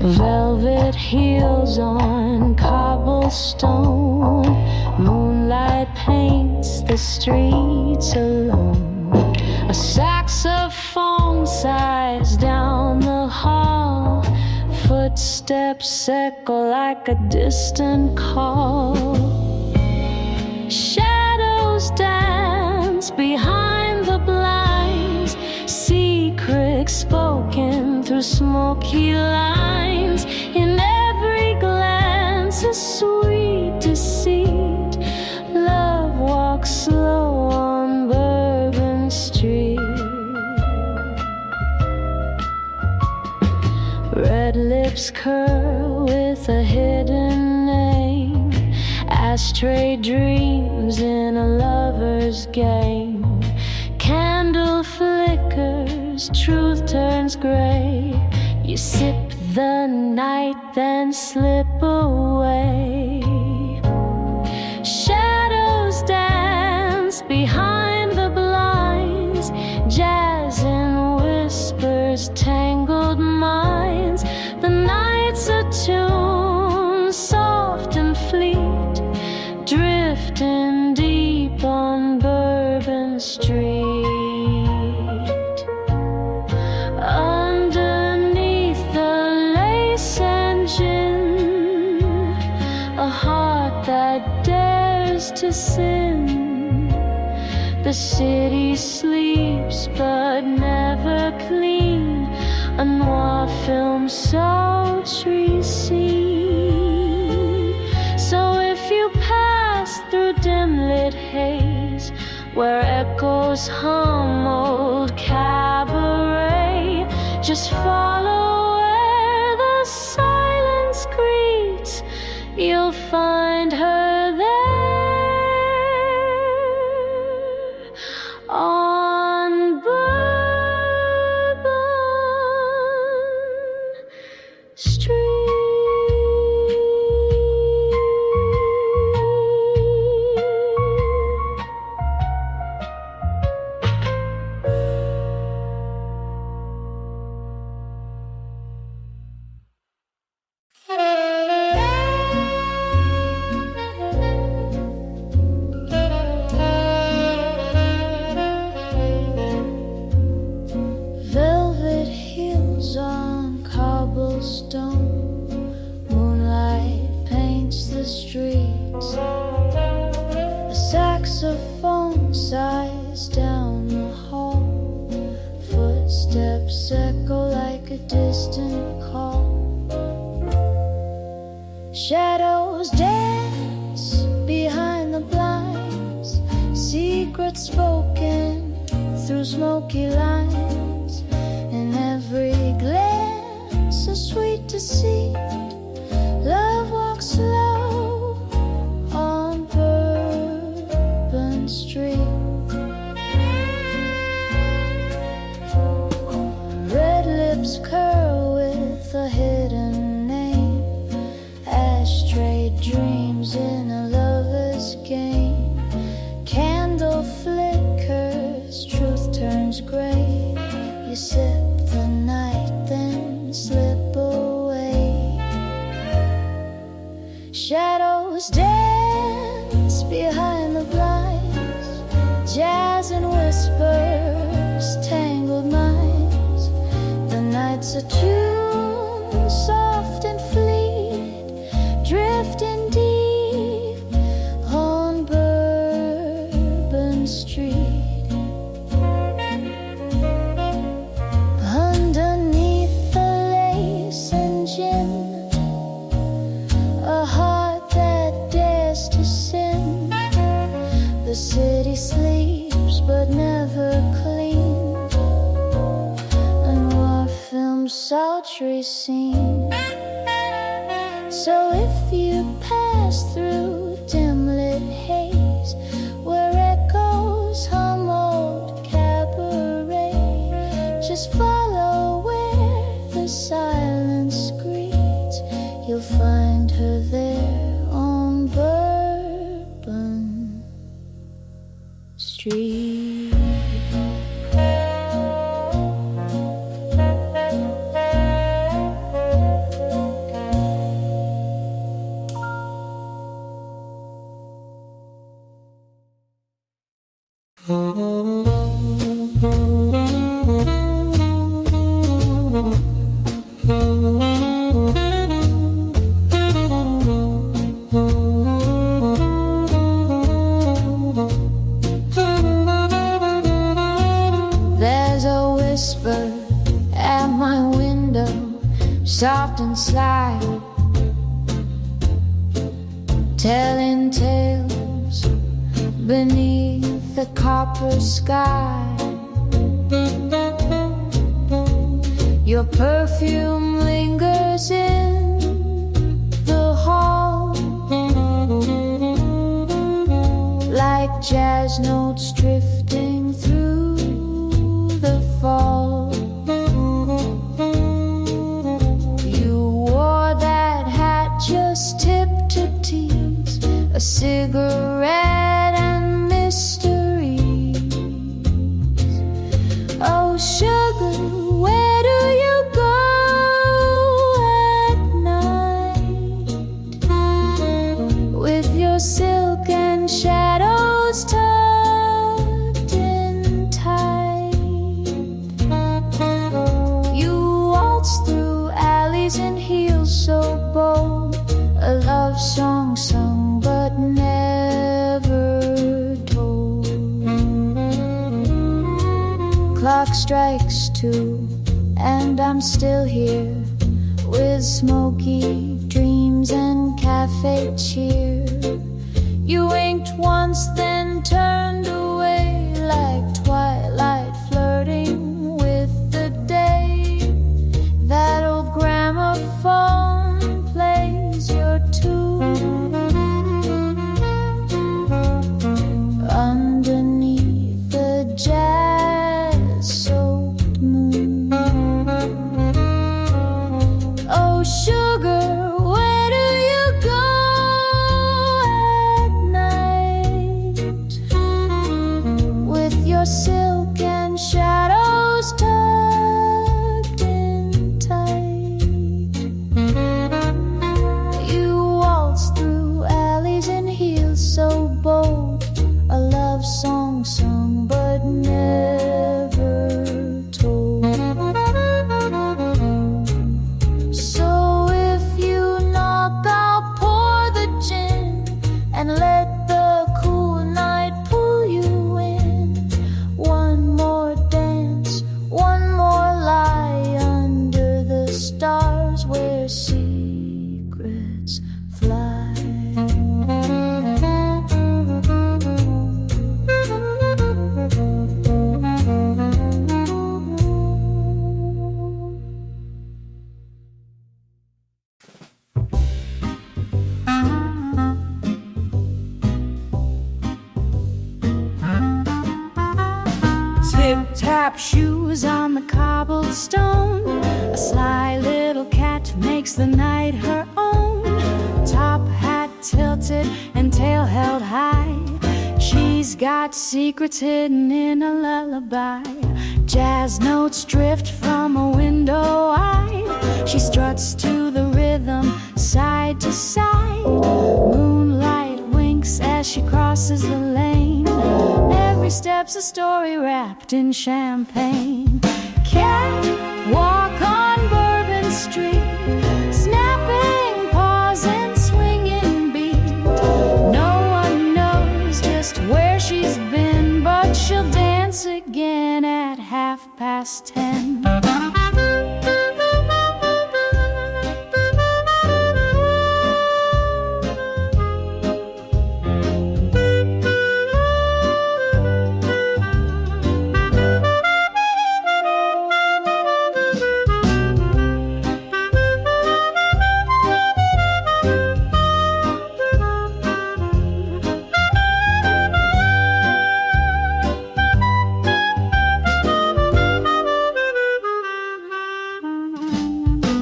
Velvet heels on cobblestone, moonlight paints the streets alone. A saxophone sighs down the hall, footsteps echo like a distant call. Shadows dance behind the blinds, secrets spoken through smoky lines. In every glance a sweet deceit. Love walks slow on Bourbon Street. Red lips curl with a hidden name, ashtray dreams in a lover's game. Candle flickers, truth turns gray. You sip the night, then slip away. Shadows dance behind the blinds, jazz in whispers, tangled minds. The night's a tune, soft and fleet, drifting deep on Bourbon Street. Underneath the lace and gin, a heart that dares to sin. The city sleeps but never clean, a noir film sultry scene. So if you pass through dim-lit haze, where echoes hum old cabaret, just follow where the silence greets. You'll find her there on Bourbon Street. Velvet heels on cobblestone, moonlight paints the streets. A saxophone sighs down the hall, footsteps echo like a distant call. Shadows dance behind the blinds, secrets spoken through smoky lines. In every glance a sweet deceit. Love walks slow on Bourbon Street. Red lips curl with a hidden name, ashtray dreams in a lover's game. Candle flickers, truth turns gray. You sip the night, then slip away. Shadows dance behind the blinds, jazz and whispers, tangled minds. The night's a tune, soft and fleet, drifting deep on Bourbon Street. Underneath the lace and gin, a heart that dares to sin. The city sleeps but never clean, a noir film sultry scene. So if you pass through dim-lit haze, where echoes hum old cabaret, just follow where the silence greets. You'll find her there on Bourbon Street. beneath the copper sky. Your perfume lingers in the hall, like jazz notes drifting through the fall. You wore that hat just tipped to tease, a cigarette and mysteries. Oh sugar, where do you go at night, with your silk and shadows tucked in tight? You waltz through alleys in heels so bold, a love song sung but never told. Clock strikes 2 and I'm still here, with smoky dreams and cafe cheer. You winked once then turned away, like twilight flirting with the day. That old gramophone plays your tune underneath the jazz-soaked moon. Oh sugar, where do you go at night, with your silk and shadows tucked in tight? You waltz through alleys in heels so bold, a love song sung but never told. So if you knock, I'll pour the gin and let the cool night pull you in. One more dance, one more lie under the stars where secrets fly. Tip-tap shoes on the cobblestone, a sly little cat makes the night her own. Top hat tilted and tail held high, she's got secrets hidden in a lullaby. Jazz notes drift from a window eye, she struts to the rhythm side to side. Moonlight winks as she crosses the lane, every step's a story wrapped in champagne. Cat walk on Bourbon Street, snapping paws and swinging beat. No one knows just where she's been, but she'll dance again at 10:30.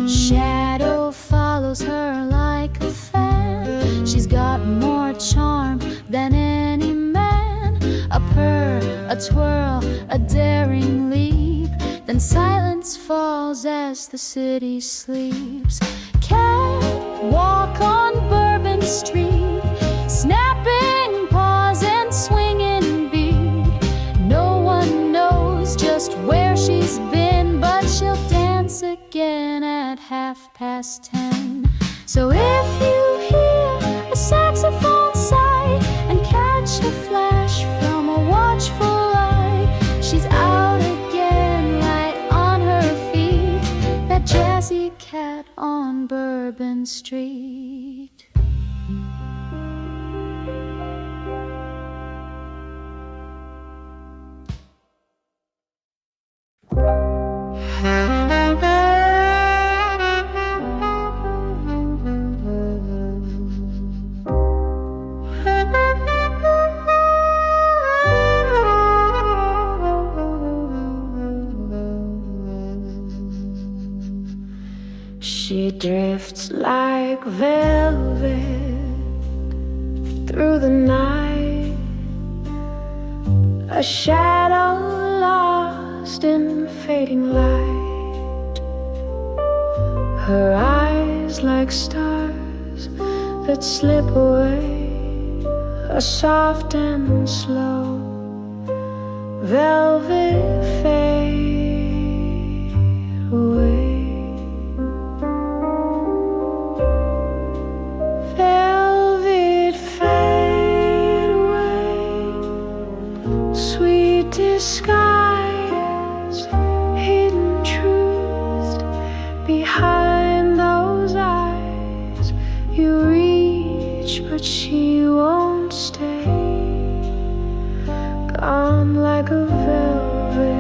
Shadow follows her like a fan, she's got more charm than any man. A purr, a twirl, a daring leap, then silence falls as the city sleeps. Cat walk on Bourbon Street, snapping paws and swinging beat. No one knows just where she's been, but she'll dance again at 10:30. So if you hear a saxophone sigh and catch a flash from a watchful eye, she's out again, light on her feet, that jazzy cat on Bourbon Street. drifts like velvet through the night, a shadow lost in fading light. Her eyes like stars that slip away, a soft and slow velvet fade away. Velvet fade away, sweet disguise, hidden truth behind those eyes. You reach, but she won't stay, gone like a velvet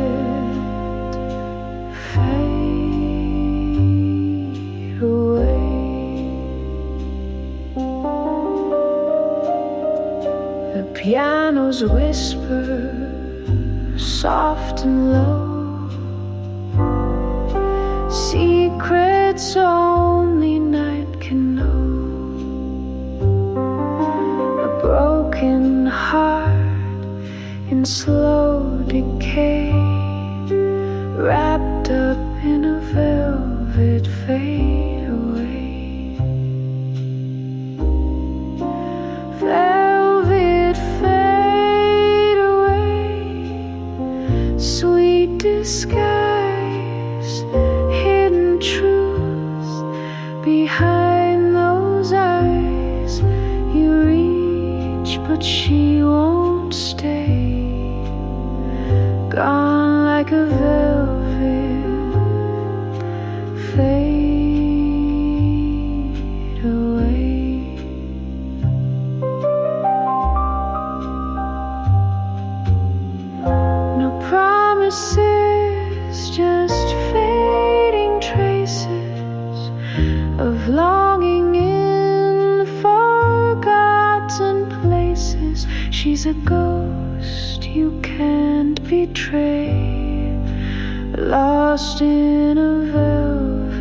fade away. The piano's whisper, soft and low, secrets only night can know. A broken heart in slow decay, wrapped up in a velvet fade away. Velvet fade away, sweet disguise, hidden truth behind those eyes. You reach, but she won't stay, gone like a velvet fade away. No promises, just fading traces of longing in forgotten places. She's a ghost you can't betray, lost in a velvet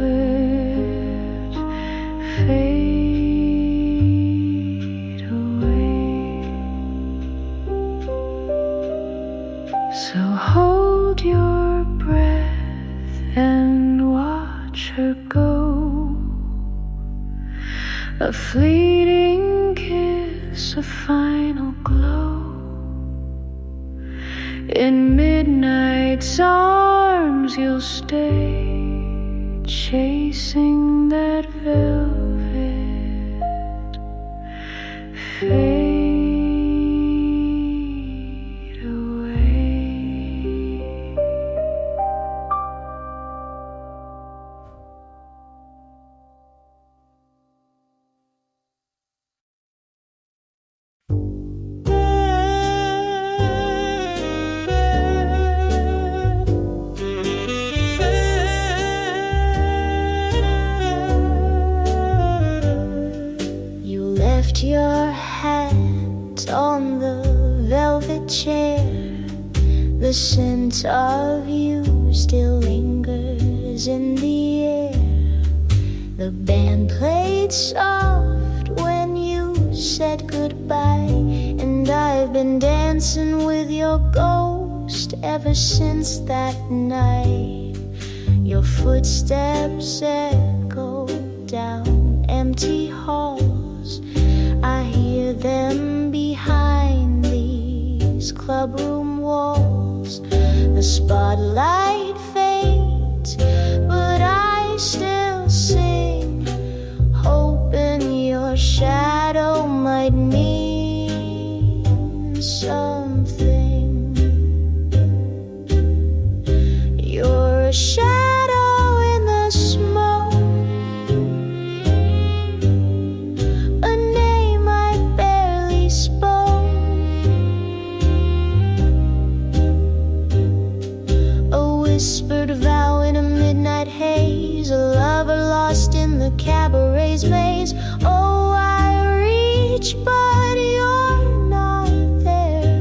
fade away. So hold your breath and watch her go, a fleeting kiss, a final glow. In midnight's arms you'll stay, chasing that velvet fade away. Your hand on the velvet chair, the scent of you still lingers in the air. The band played soft when you said goodbye, and I've been dancing with your ghost ever since that night. Your footsteps echo down empty halls, I hear them behind these clubroom walls. The spotlight fades, but I still sing, hoping your shadow might mean something. You're a shadow in the smoke, whispered vow in a midnight haze, a lover lost in the cabaret's maze. Oh, I reach, but you're not there.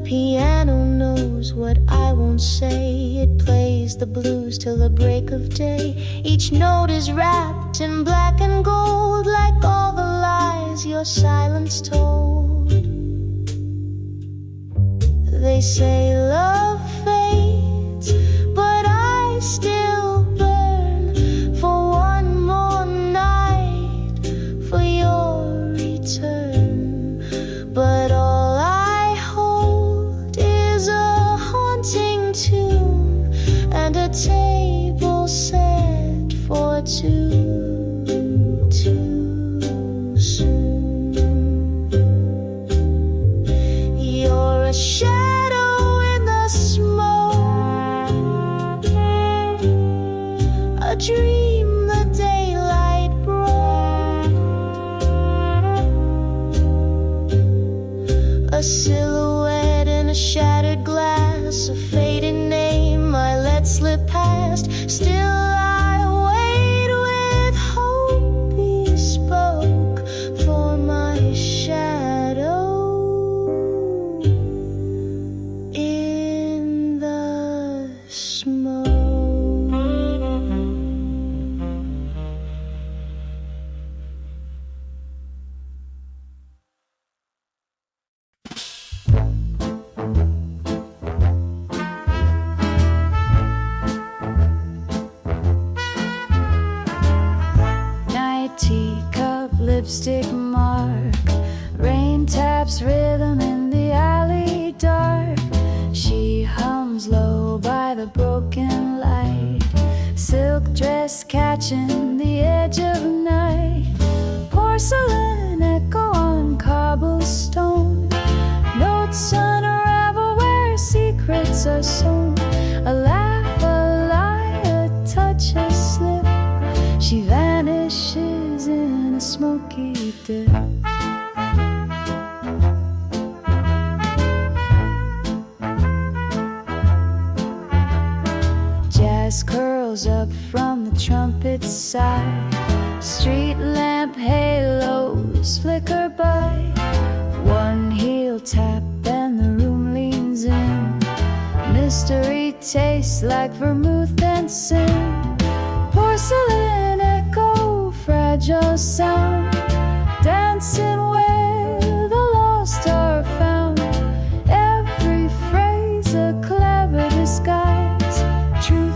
piano knows what I won't say. It plays the blues till the break of day. Each note is wrapped in black and gold, like all the lies your silence told. They say love fades, but I still burn for one more night, for your return. But all I hold is a haunting tune and a table set for two too soon. You're a shadow in the smoke, a dream the daylight broke, a silhouette in a shattered glass, a fading name I let slip past. Still I wait with hope bespoke for my shadow in the smoke. Night teacup, lipstick mark, rain taps rhythm in the alley dark. She hums low by the broken light, silk dress catching the edge of night. Porcelain echo on cobblestone, notes unravel where secrets are sewn. A laugh, a lie, a touch, a slip, she vanishes in a smoky dip. Jazz curls up from the trumpet's side, street lamp halos flicker by. One heel tap and the room leans in, mystery tastes like vermouth and sin. Porcelain echo, fragile sound, dancing where the lost are found. Every phrase a clever disguise, truth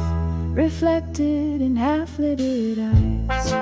reflected in half-lidded eyes.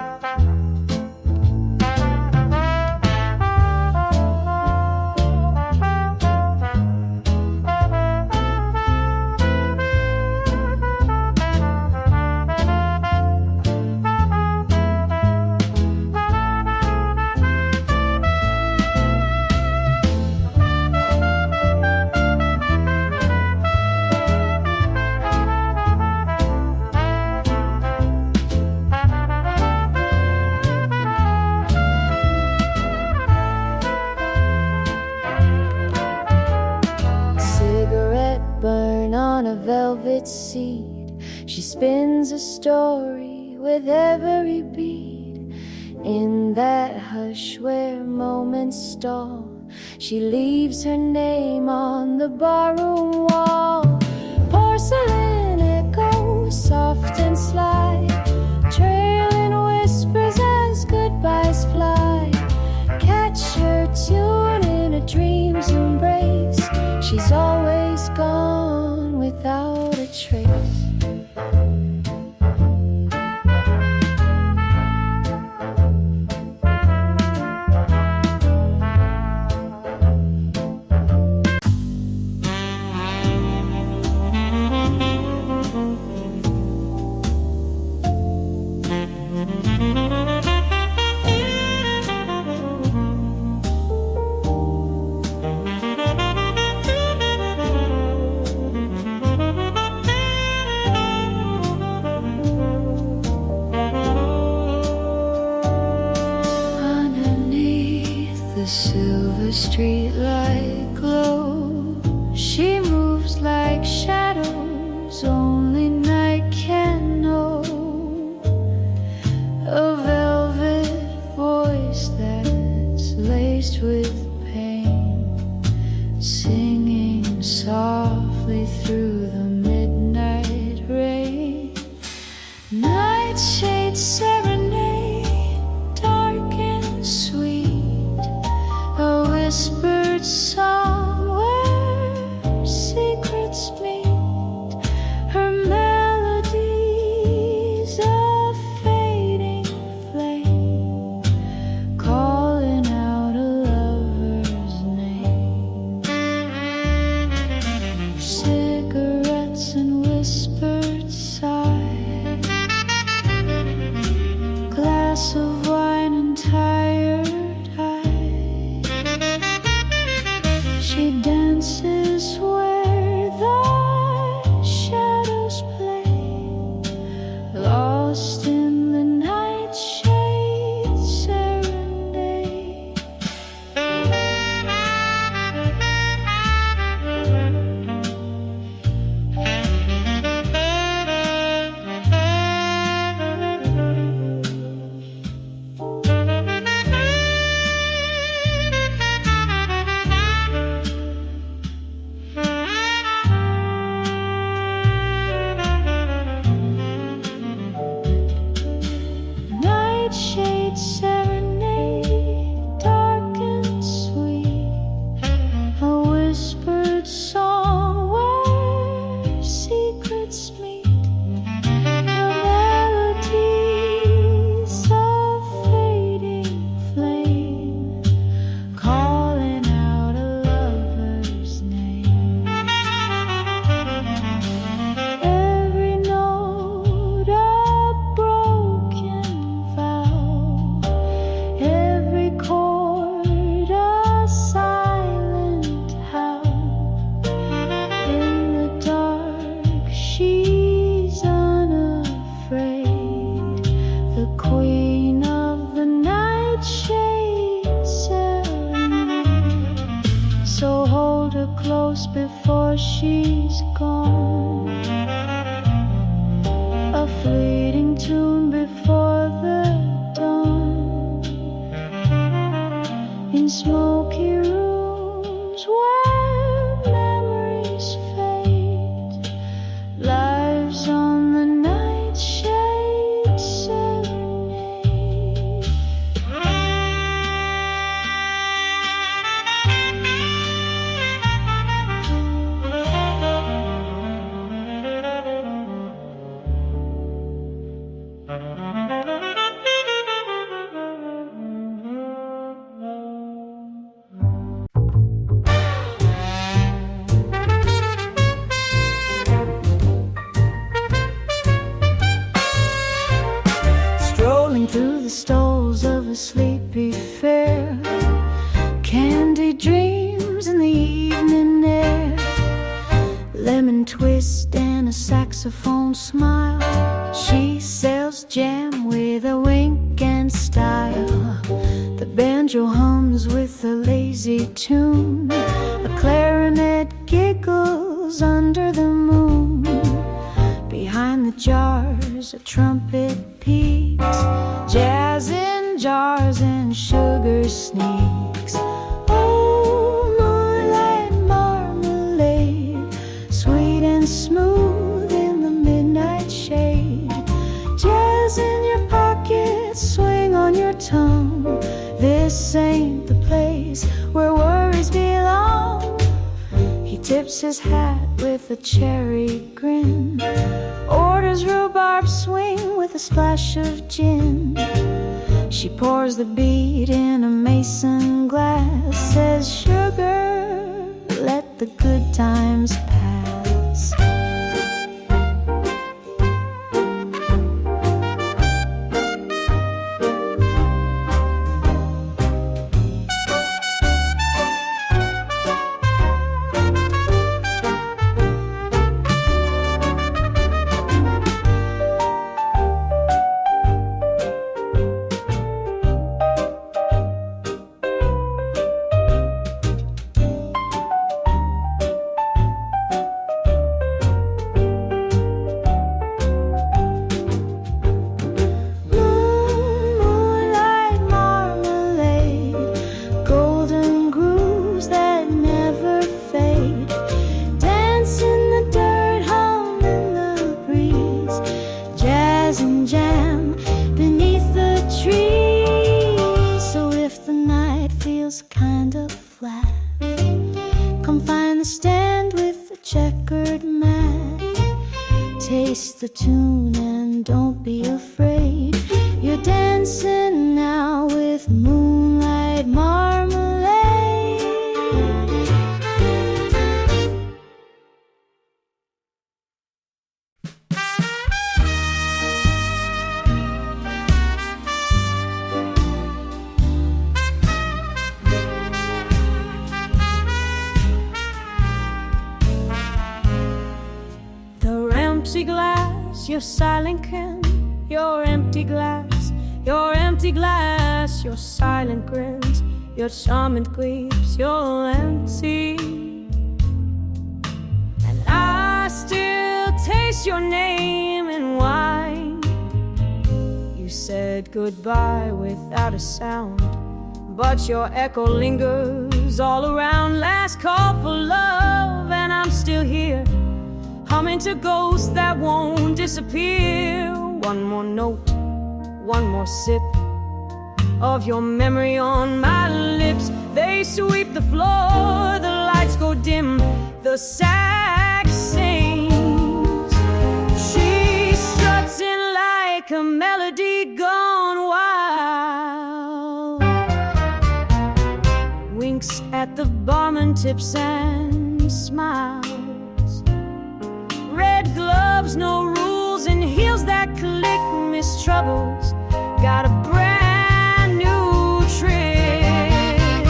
Burn on a velvet seat, she spins a story with every beat. In that hush where moments stall, she leaves her name on the barroom wall. Porcelain echo, soft and sly, trailing whispers as goodbyes fly. Catch her tune in a dream's embrace, she's always gone without a trace. Silver street light glow, she moves like shadows only night can know. A velvet voice that's laced with pain, singing close before she's gone. A fleeting tune before the dawn. In smoky rooms where memories fade, lives on the nightshade serenade. Strolling through the stalls of a sleepy fair, candy dreams in the evening air, lemon twist and a saxophone smile. She sells jam with a wink and style. The banjo hums with a lazy tune, a clarinet giggles under the moon. Behind the jars a trumpet peaks, jazz in jars and sugar sneaks. Oh, moonlight marmalade, sweet and smooth in the midnight shade. Jazz in your pocket, swing on your tongue. This ain't the place where worries belong. He tips his hat with a cherry grin, orders rhubarb swing with a splash of gin. She pours the beat in a mason glass, says, sugar, let the good times pass. Kinda flat, come find the stand with the checkered mat. Taste the tune and don't be afraid. You're dancing now with moonlight marmalade. Empty glass, your silent grin, your empty glass, your empty glass, your silent grins, your charming gleams, you're empty. And I still taste your name in wine. You said goodbye without a sound, but your echo lingers all around. Last call for love, and I'm still here, humming to ghosts that won't disappear. One more note, one more sip of your memory on my lips. They sweep the floor, the lights go dim, the sax sings. She struts in like a melody gone wild, winks at the barman, tips and smiles. Red gloves, no rules, and heels that click, miss troubles. Got a brand new trick.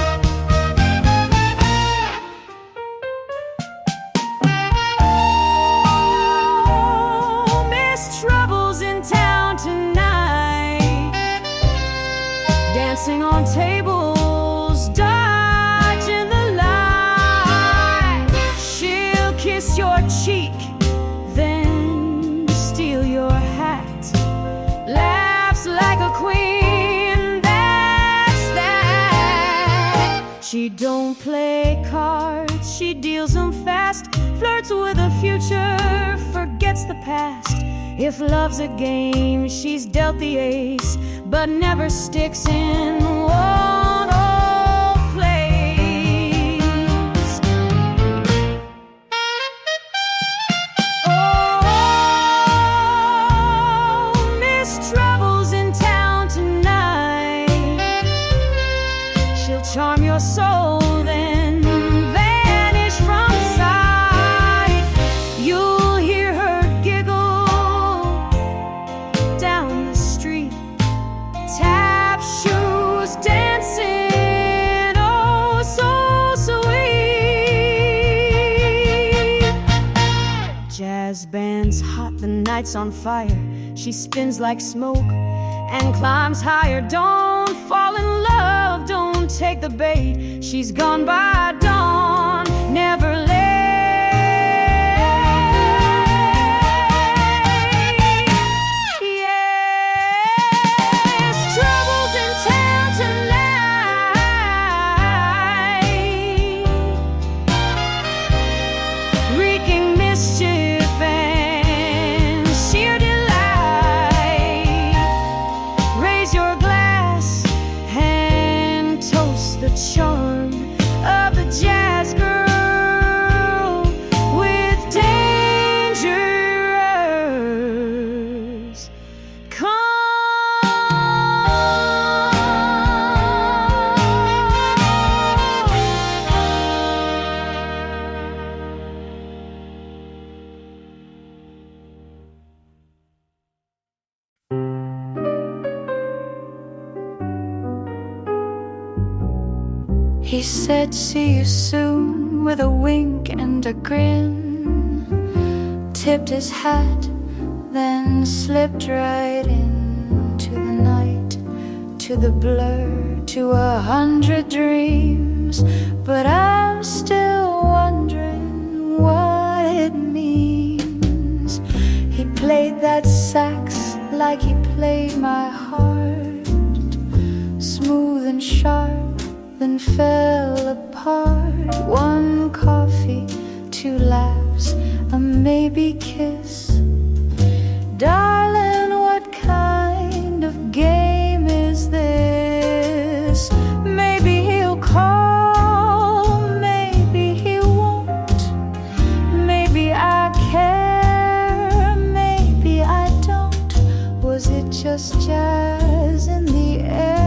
Oh, miss troubles in town tonight, dancing on tables, dodging the light. She don't play cards, she deals them fast, flirts with the future, forgets the past. If love's a game, she's dealt the ace, but never sticks in one old place. Oh, Miss Trouble's in town tonight. She'll charm your soul, then vanish from sight. You'll hear her giggle down the street, tap shoes, dancing, oh so sweet. Jazz band's hot, the night's on fire. She spins like smoke and climbs higher. Don't fall in love, don't take the bait. She's gone by dawn, never late. Yes, Trouble's in town tonight, wreaking mischief and sheer delight. Raise your glass and toast the charm of the jazz girl with dangerous He said, see you soon, with a wink and a grin. Tipped his hat, then slipped right into the night, to the blur, to 100 dreams. But I'm still wondering what it means. He played that sax like he played my heart, smooth and sharp, then fell apart. One coffee, two laughs, a maybe kiss. Darling, what kind of game is this? Maybe he'll call, maybe he won't. Maybe I care, maybe I don't. Was it just jazz in the air?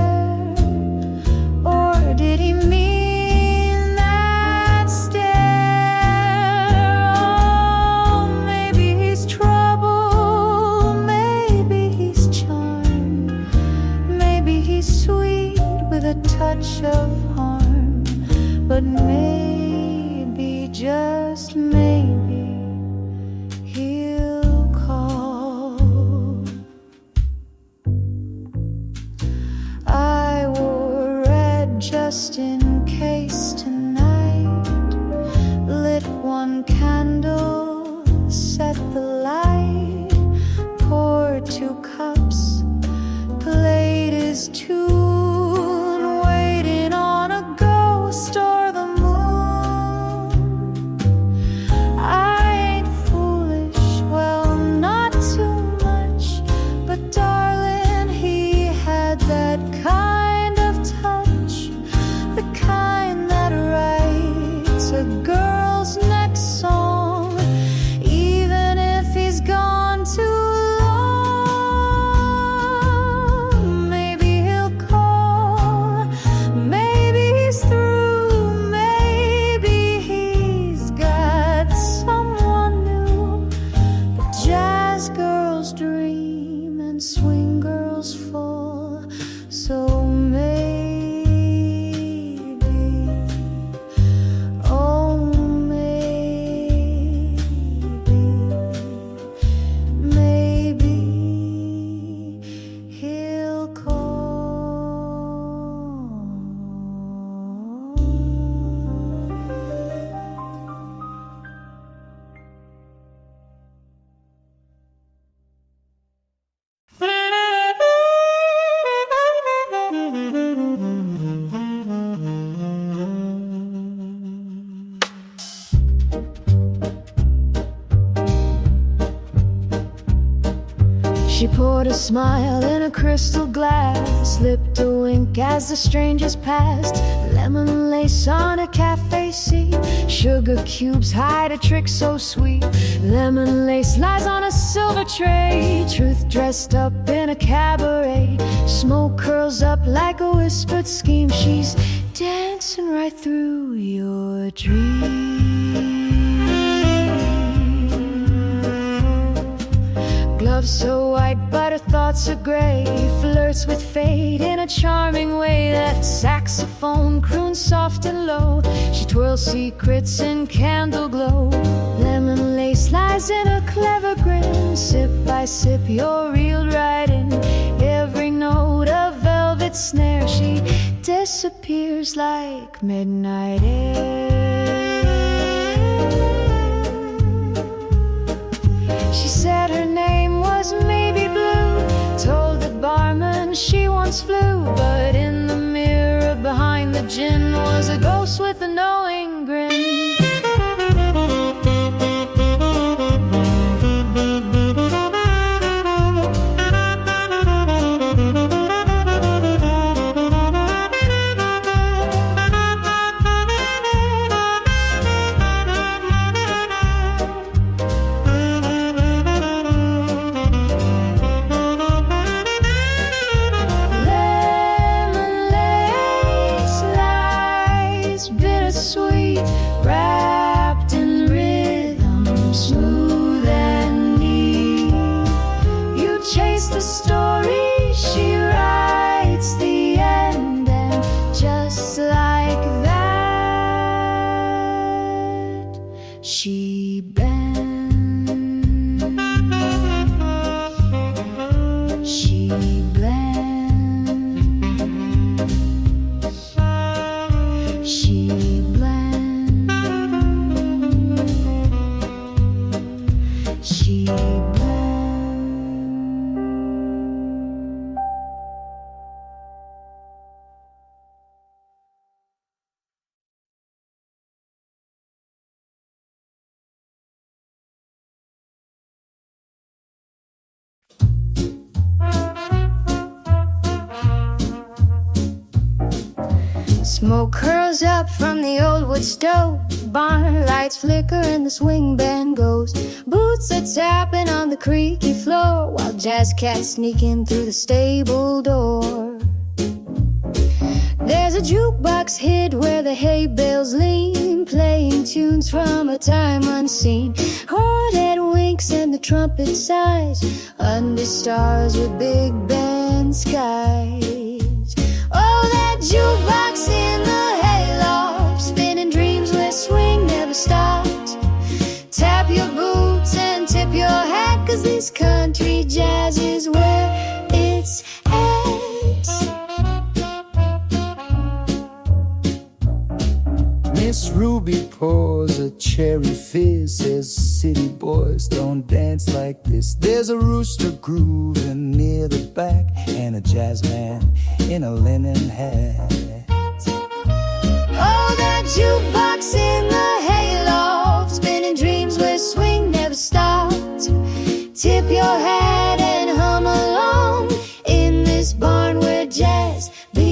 Or did he mean that stare? Oh, maybe he's trouble, maybe he's charm, maybe he's sweet with a touch of harm. But maybe, just maybe, he'll call. I wore red just in case tonight. Lit one candle, set the light, poured 2 cups, played his tune, waiting on a ghost or the moon. I poured a smile in a crystal glass, slipped a wink as the strangers passed. Lemon lace on a cafe seat, sugar cubes hide a trick so sweet. Lemon lace lies on a silver tray, truth dressed up in a cabaret. Smoke curls up like a whispered scheme, she's dancing right through your dreams. Gloves so white but her thoughts are gray, flirts with fate in a charming way. That saxophone croons soft and low, she twirls secrets in candle glow. Lemon lace lies in a clever grin, sip by sip you're reeled right in. Every note a velvet snare, she disappears like midnight air. She said her name was maybe Blue, told the barman she once flew. But in the mirror behind the gin was a ghost with a knowing grin. Wrapped in rhythm, smooth and neat. You chase the story, she writes the end, and just like that, she bends. She blends. She blends. She blends. Smoke curls up from the old wood stove, barn lights flicker and the swing band goes. Boots are tapping on the creaky floor, while jazz cats sneak in through the stable door. There's a jukebox hid where the hay bales lean, playing tunes from a time unseen. Hornet winks and the trumpet sighs under stars with big band skies. Oh, that jukebox in the hayloft, spinning dreams where swing never stopped. Tap your boots and tip your hat, 'cause this country jazz is where it's at. Miss Ruby pours a cherry fizz, says city boys don't dance like this. There's a rooster grooving near the back, and a jazz man in a linen hat. Oh, that jukebox in the hayloft, spinning dreams where swing never stopped. Tip your hat and hum along in this barn where jazz belongs.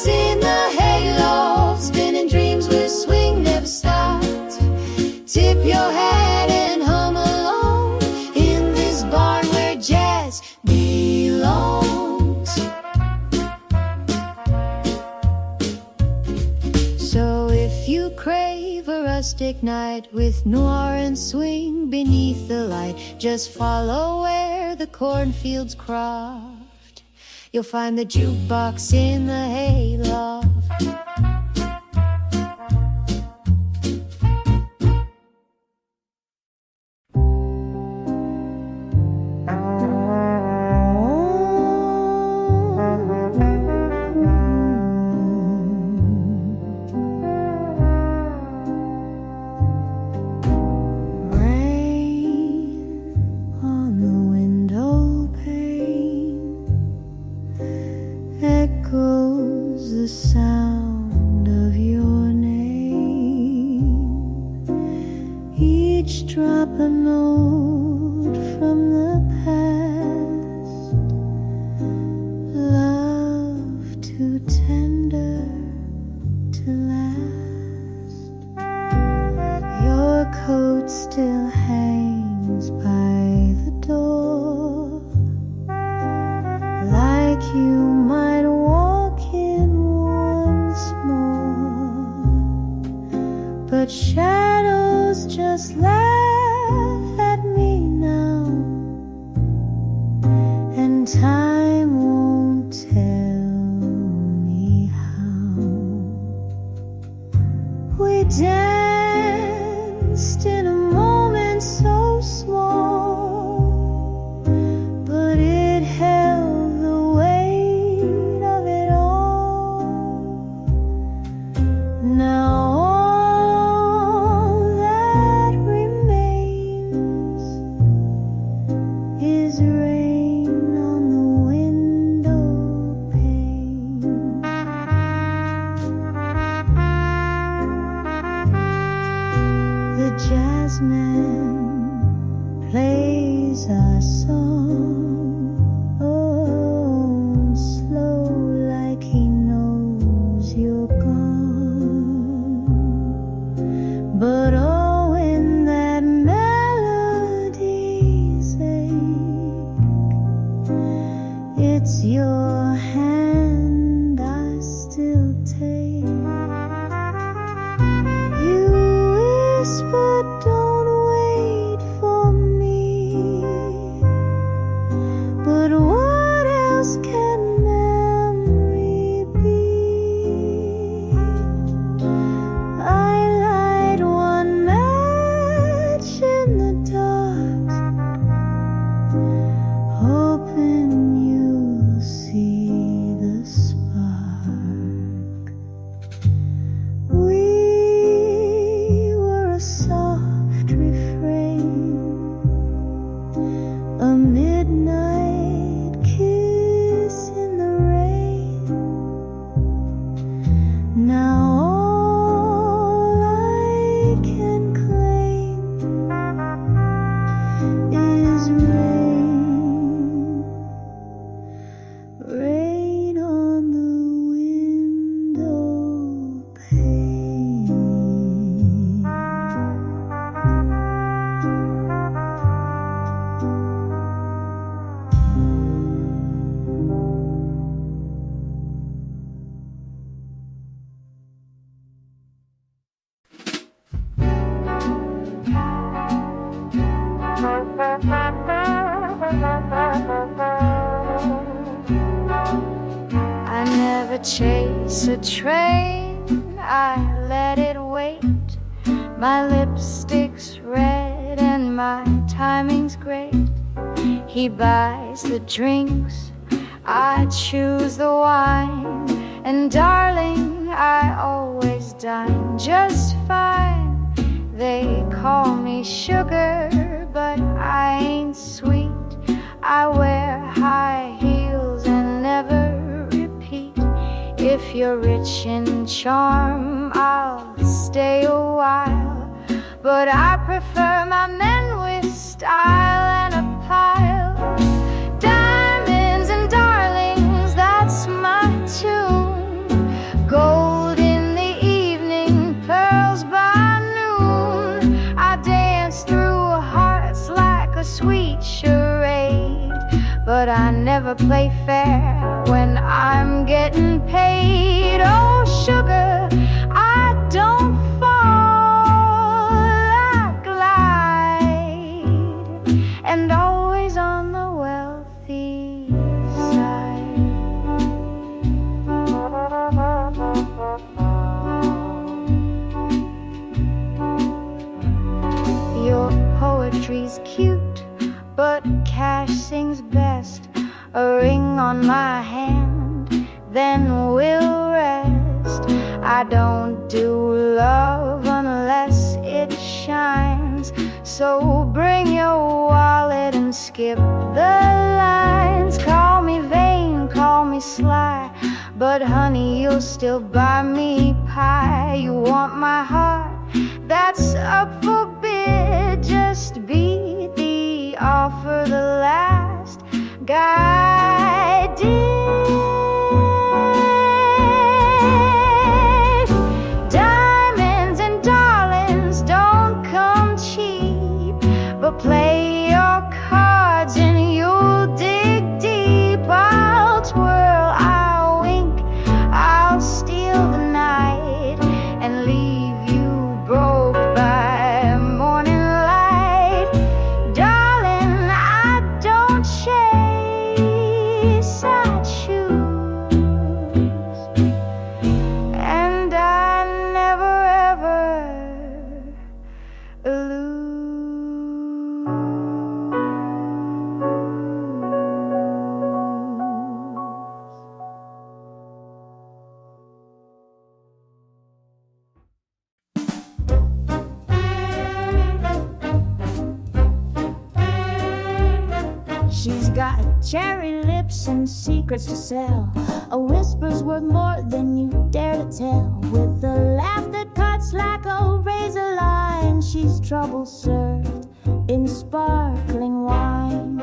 In the hayloft, spinning dreams with swing never stopped. Tip your hat and hum along in this barn where jazz belongs. So if you crave a rustic night with noir and swing beneath the light, just follow where the cornfields cross. You'll find the jukebox in the hayloft. echoes the sound of your name, each drop a note from the past, love too tender to last. Your coat still hangs by the door, like you might walk in once more, but shadows just laugh at me now, and time won't tell me how. We danced in a moment so small, but it held the weight of it all. Now all that remains is rain on the window pane. The jazzman plays our song, oh, slow, like he knows you're gone. But oh, when that melody's ache, it's your hand I still take. You whisper, don't wait for me, but what else can memory be? I light one match in the dark, hoping you'll see the spark. We were a soft refrain, a midnight kiss in the rain. Now all I can claim is rain, rain on the window pane. I never chase a train, I let it wait. My lipstick's red and my timing's great. He buys the drinks, I choose the wine, and darling, I always dine just fine. They call me sugar, but I ain't sweet. I wear high heels and never repeat. If you're rich in charm, I'll stay a while, but I prefer my men with style and a pile. Diamonds and darlings, that's my tune. Gold in the evening, pearls by noon. I dance through hearts like a sweet charade, but I never play fair when I'm getting paid. Oh, sugar, I don't fall, I glide, and always on the wealthy side. Your poetry's cute, but cash sings best. A ring on my hand, then we'll rest. I don't do love unless it shines, so bring your wallet and skip the lines. Call me vain, call me sly, But honey, you'll still buy me pie. You want my heart, that's up for bid. Just be the offer the last guy did. Diamonds and darlings don't come cheap, but play your cards and you'll dig deep. I'll twirl, I'll wink, I'll steal the night and leave you broke by morning light. Darling, I don't chase, I choose, and I never ever lose. She's got cherry lips and secrets to sell. A whisper's worth more than you dare to tell. With a laugh that cuts like a razor line, she's trouble served in sparkling wine.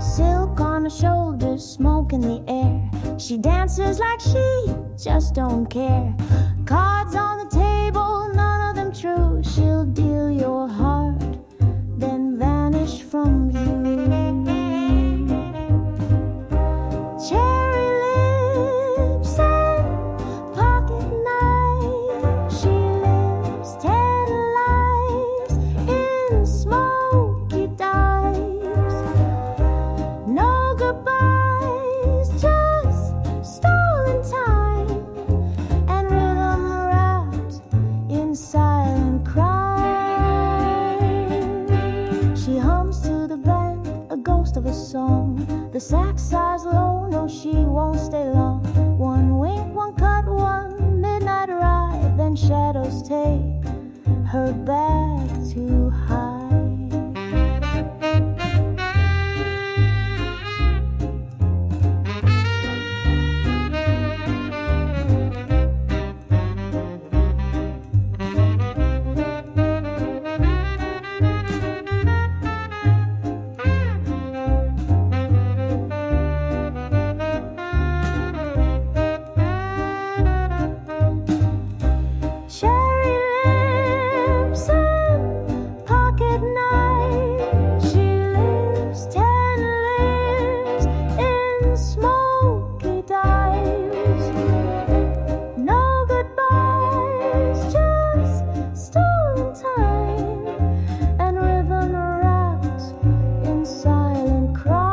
Silk on her shoulders, smoke in the air. She dances like she just don't care. Cards on the table, none of them true. She'll deal your heart, then vanish from view. Cherry lips and pocket knives. She lives 10 lives in smoky dives. No goodbyes, just stolen time and rhythm wrapped in silent crime. She hums to the band, a ghost of a song. The sax sighs low, no, she won't stay long. One wink, one cut, one midnight ride, then shadows take her back to hide. Cherry lips and pocket knives. She lives 10 lives in smoky dives. No goodbyes, just stolen time and rhythm wrapped in silent crime.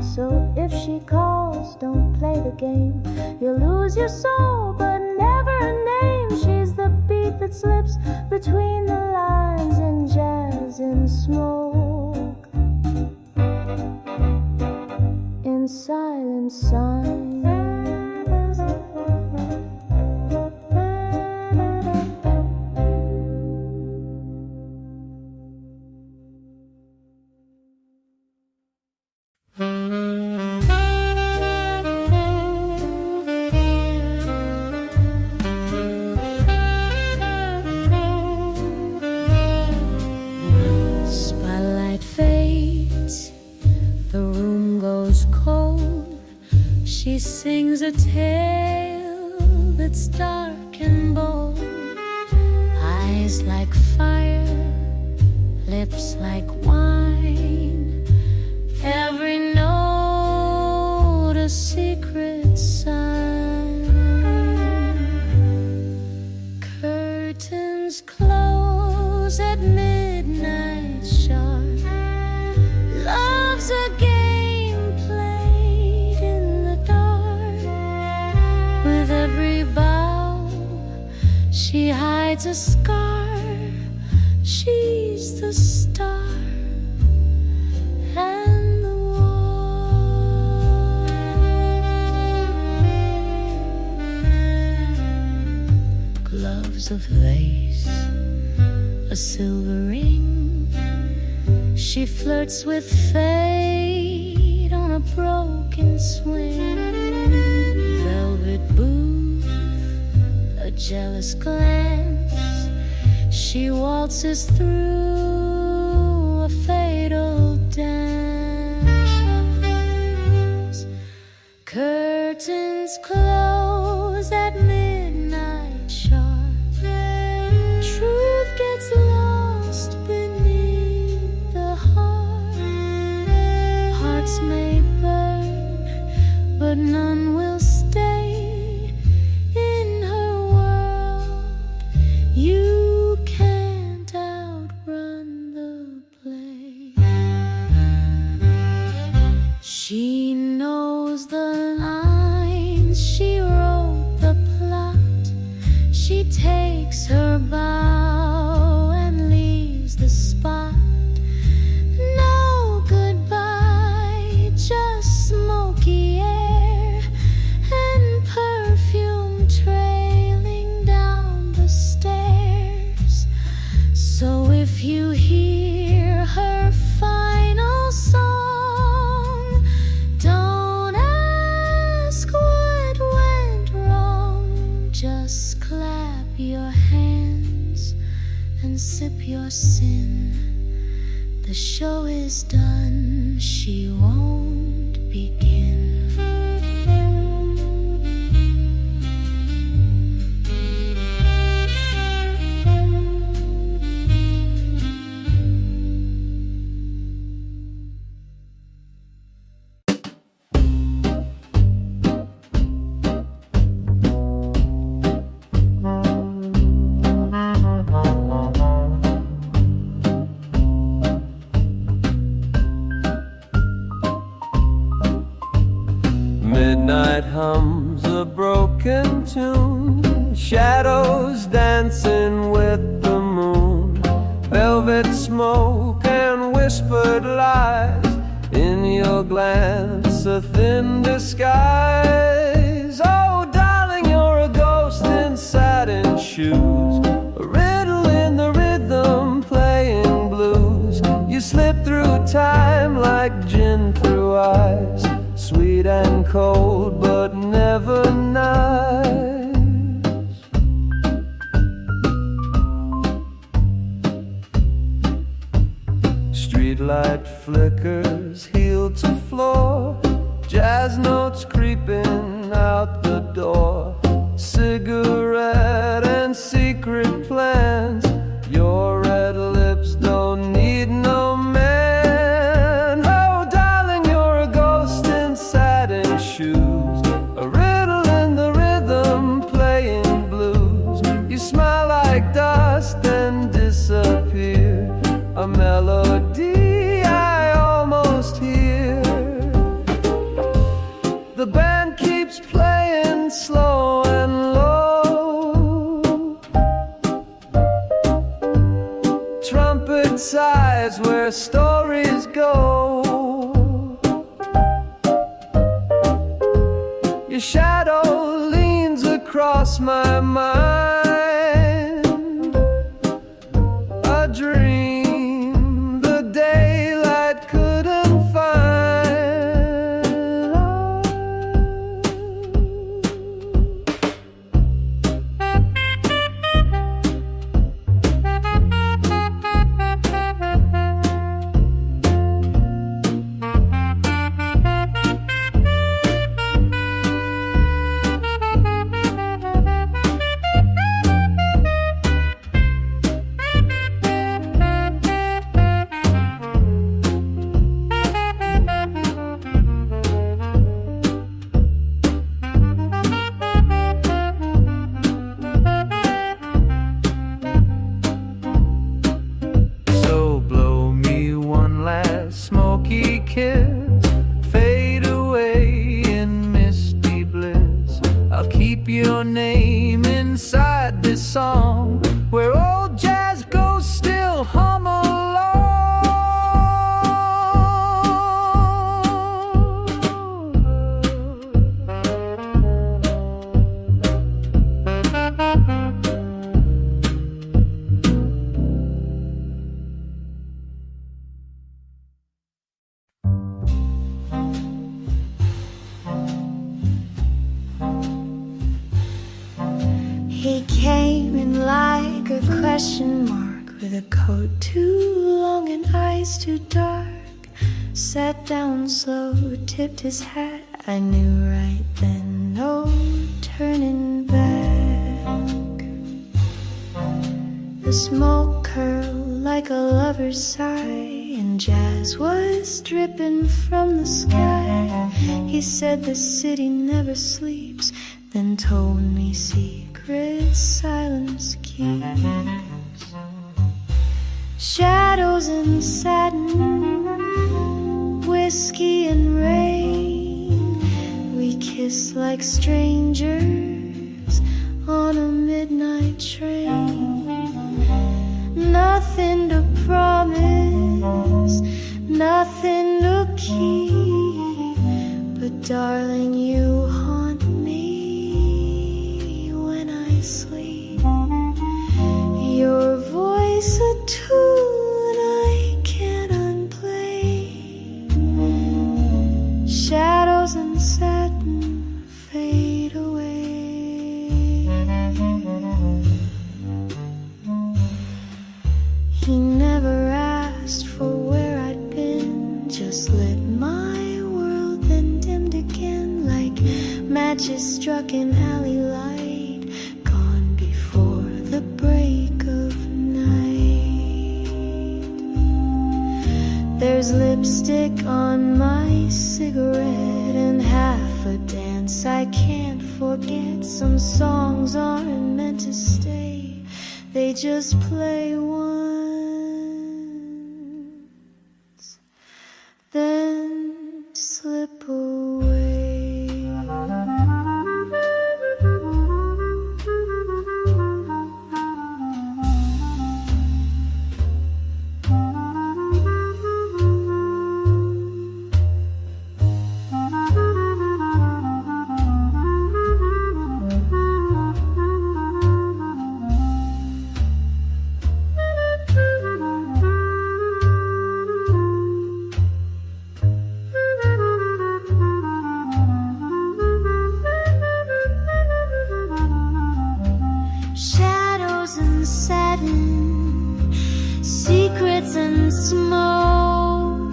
So if she calls, don't play the game. You'll lose your soul, but never a name. She's the beat that slips between the lines in jazz and smoke, in silent signs. Spotlight fades, the room goes cold. She sings a tale that's dark and bold. Eyes like fire, lips like wine. Every note a secret sign. Curtains close at midnight sharp. Love's a game played in the dark. With every bow, she hides a scar. She's the star and the wall. Gloves of lace, a silver ring. She flirts with fate on a waltzes through a fatal dance. Curtains close at midnight sharp. Truth gets lost beneath the heart. Hearts may burn, but none will stay in her world. You can't outrun the play. She knows the lines, she wrote the plot. She takes her bow and leaves the spot. No goodbye, just smoky air and perfume trailing down the stairs. So if you hear her final song, don't ask what went wrong. Just clap your hands and sip your sin. The show is done, she won't begin. Midnight hums a broken tune, shadows dancing with the moon, velvet smoke and whispered lies, in your glance a thin disguise. Oh darling, you're a ghost in satin shoes, a riddle in the rhythm playing blues. You slip through time like gin through ice, sweet and cold, but never nice. Streetlight flickers, heel to floor, jazz notes creeping out the door. Cigarette and secret plans, your red lips don't need no man. Oh darling, you're a ghost in satin shoes, a riddle in the rhythm playing blues. You smile like dust and disappear, a melody I almost hear. The band keeps playing slow and low, trumpet sighs where stories go. Your shadow leans across my mind, a dream the daylight couldn't find. Smoky kiss, fade away in misty bliss. I'll keep your name inside this song, where old jazz ghosts still hum He came in like a question mark, with a coat too long and eyes too dark. Sat down slow, tipped his hat. I knew right then, no turning back. The smoke curled like a lover's sigh, and jazz was dripping from the sky. He said the city never sleeps, then told me secrets silence keeps. Shadows and satin, whiskey and rain, we kissed like strangers on a midnight train. Nothing to promise, nothing to keep, but darling, you haunt me when I sleep. Your voice a tune I can't unplay. Shadows and satin fade away. He never asked for where I'd been, just lit my world then dimmed again like matches struck in alley light, gone before the break of night. There's lipstick on my cigarette and half a dance I can't forget. Some songs aren't meant to stay, they just play once, then slip away. Shadows and satin, secrets and smoke,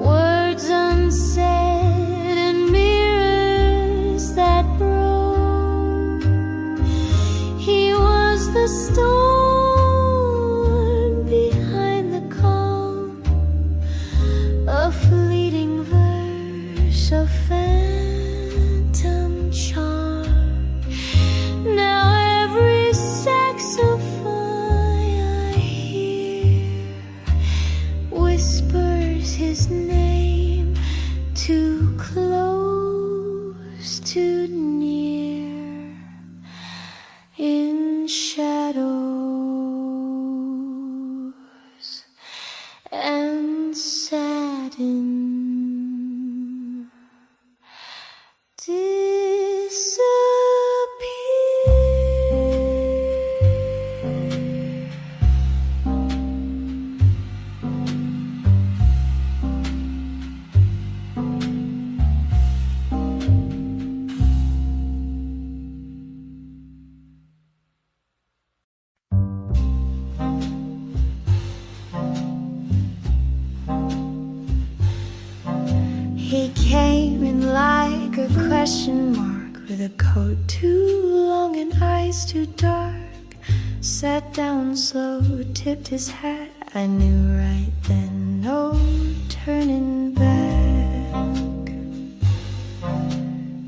words unsaid and mirrors that broke. He was the storm behind the calm, a fleeting verse, a phantom charm. Now every saxophone I hear whispers his name, too close, too near, in shadows and satin. He came in like a question mark, with a coat too long and eyes too dark. Sat down slow, tipped his hat. I knew right then, no turning back.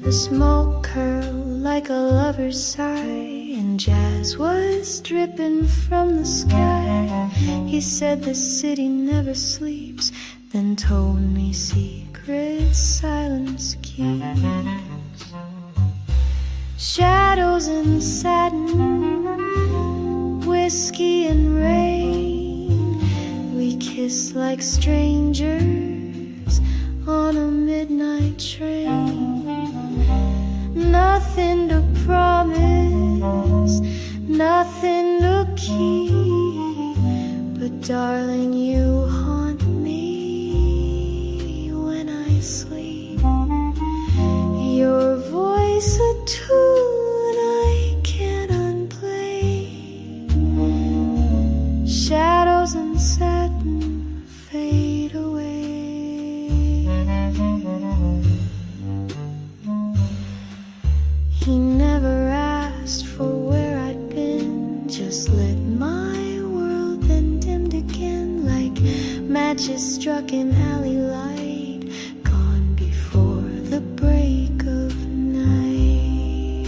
The smoke curled like a lover's sigh, and jazz was dripping from the sky. He said the city never sleeps, then told me secrets silence keeps. Shadows and satin, whiskey and rain, we kissed like strangers on a midnight train. Nothing to promise, nothing to keep, but darling, you haunt me when I sleep. Your voice a tune I can't unplay. He never asked for where I'd been, just lit my world, then dimmed again like matches struck in alley light, gone before the break of night.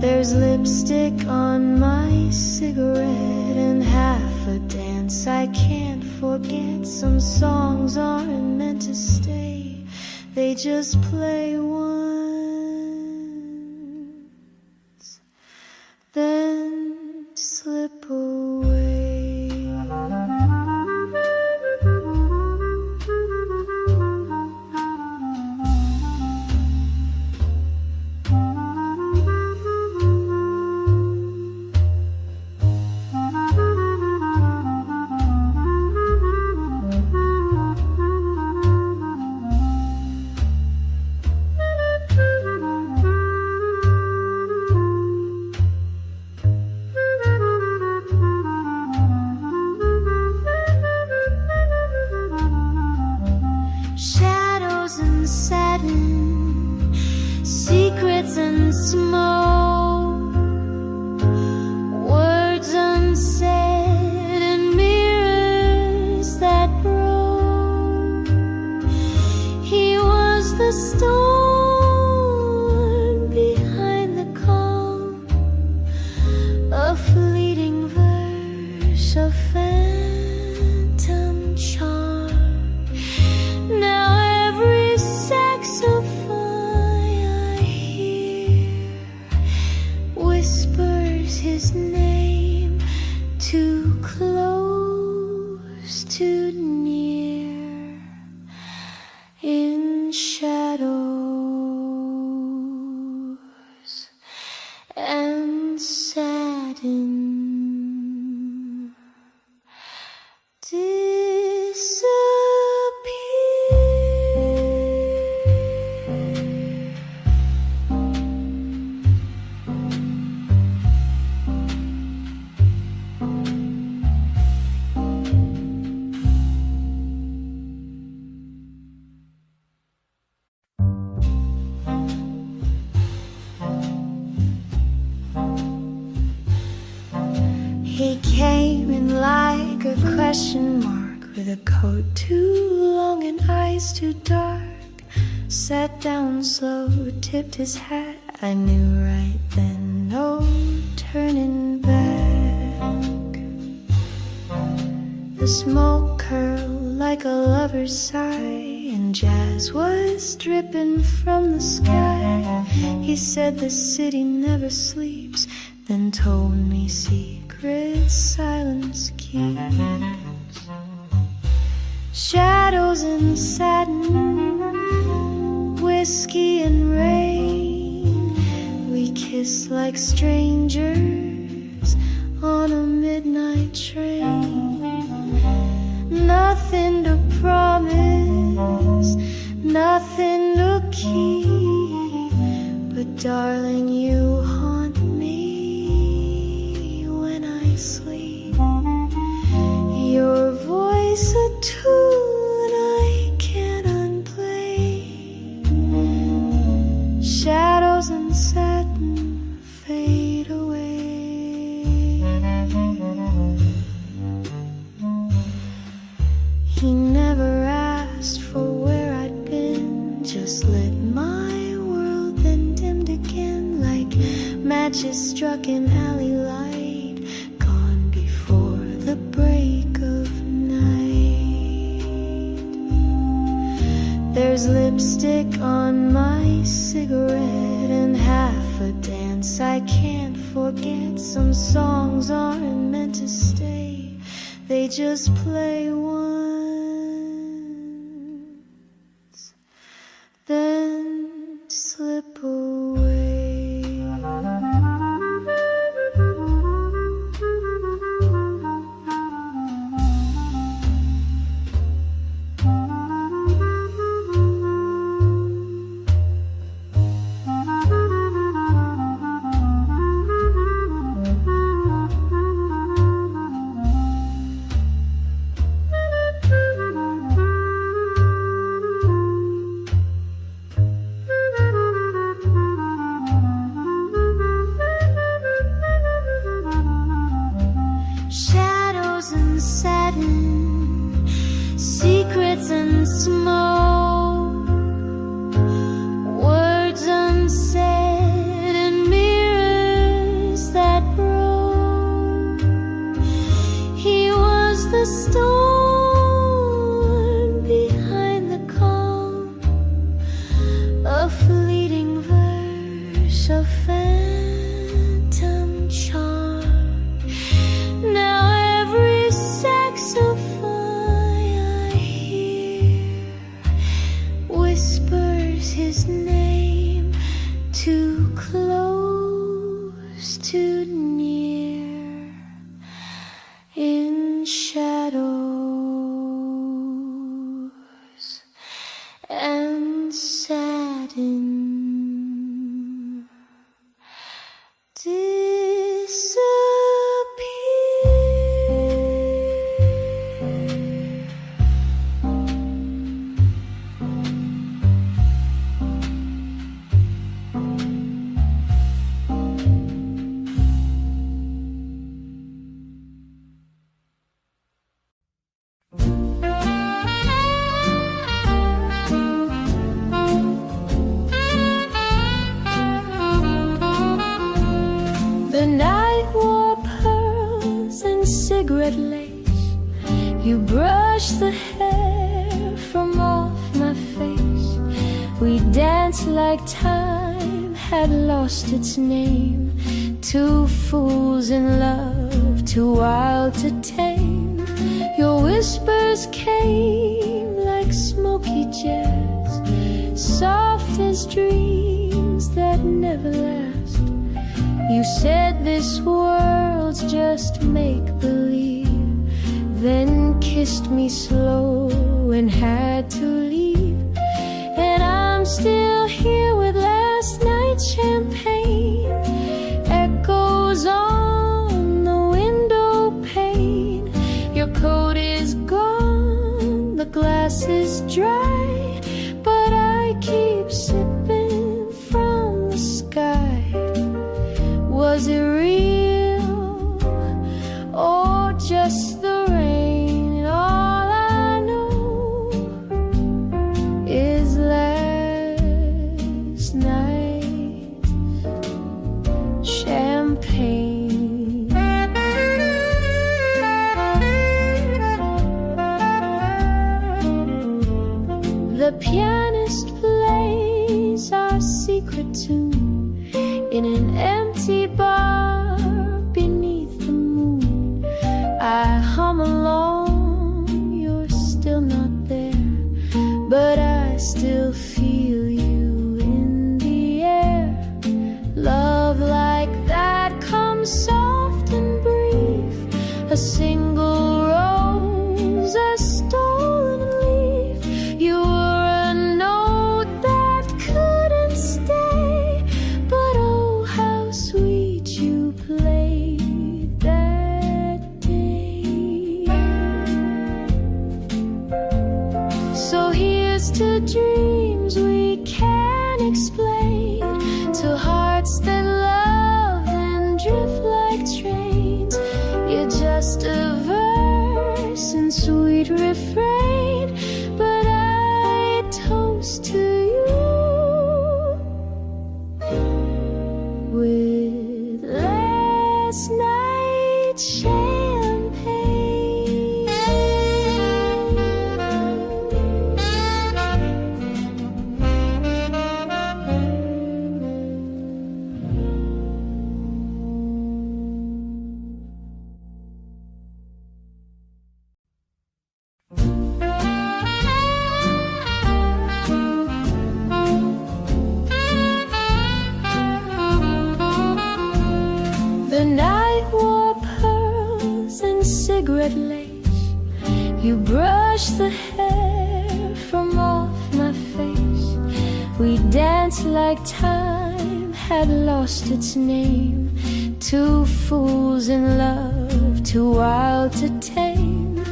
There's lipstick on my cigarette and half a dance I can't forget. Some songs aren't meant to stay, they just play once, then slip away. Shadows and satin, secrets and smoke, words unsaid and mirrors that broke. He was the storm behind the calm, a fleeting verse, a phantom charm. Now every saxophone I hear whispers his name, too close, too near, in shadows and satin. He came in like a question mark, with a coat too long and eyes too dark. Sat down slow, tipped his hat. I knew right then, no turning back. The smoke curled like a lover's sigh, and jazz was dripping from the sky. He said the city never sleeps, then told me secret silence keeps. Shadows and satin, whiskey and rain, we kissed like strangers on a midnight train. Nothing to promise, nothing to keep, but darling, you haunt me when I sleep. Your voice a tune I can't unplay. Shadows and satin fade away. He never asked for where I'd been, just lit my world, then dimmed again like matches struck in alley light, gone before the break of night. There's lipstick on my cigarette and half a dance I can't forget. Some songs aren't meant to stay, they just play once, then slip away. cigarette lace. You brushed the hair from off my face. We danced like time had lost its name. Two fools in love, too wild to tame. Your whispers came like smoky jazz, soft as dreams that never last. You said this world's just make-believe, then kissed me slow and had to leave. And I'm still here with last night's champagne, echoes on the window pane. Your coat is gone, the glass is dry, but I keep sipping from the sky. Was it real or just the rain? All I know is last night's champagne. The pianist plays our secret tune in an empty bar beneath the moon. I hum along, you're still not there, but I still feel you in the air. Love like that comes soft and brief, a single rose, a stolen leaf. You were a note that couldn't stay, but oh how sweet you played that day. So here's to dreams we can't explain, to hearts that love and drift like trains. You're just a verse and sweet refrain, but I toast to you with last night's champagne. The night wore pearls and cigarette lace. You brushed the hair from off my face. We danced like time had lost its name. Two fools in love, too wild to tame.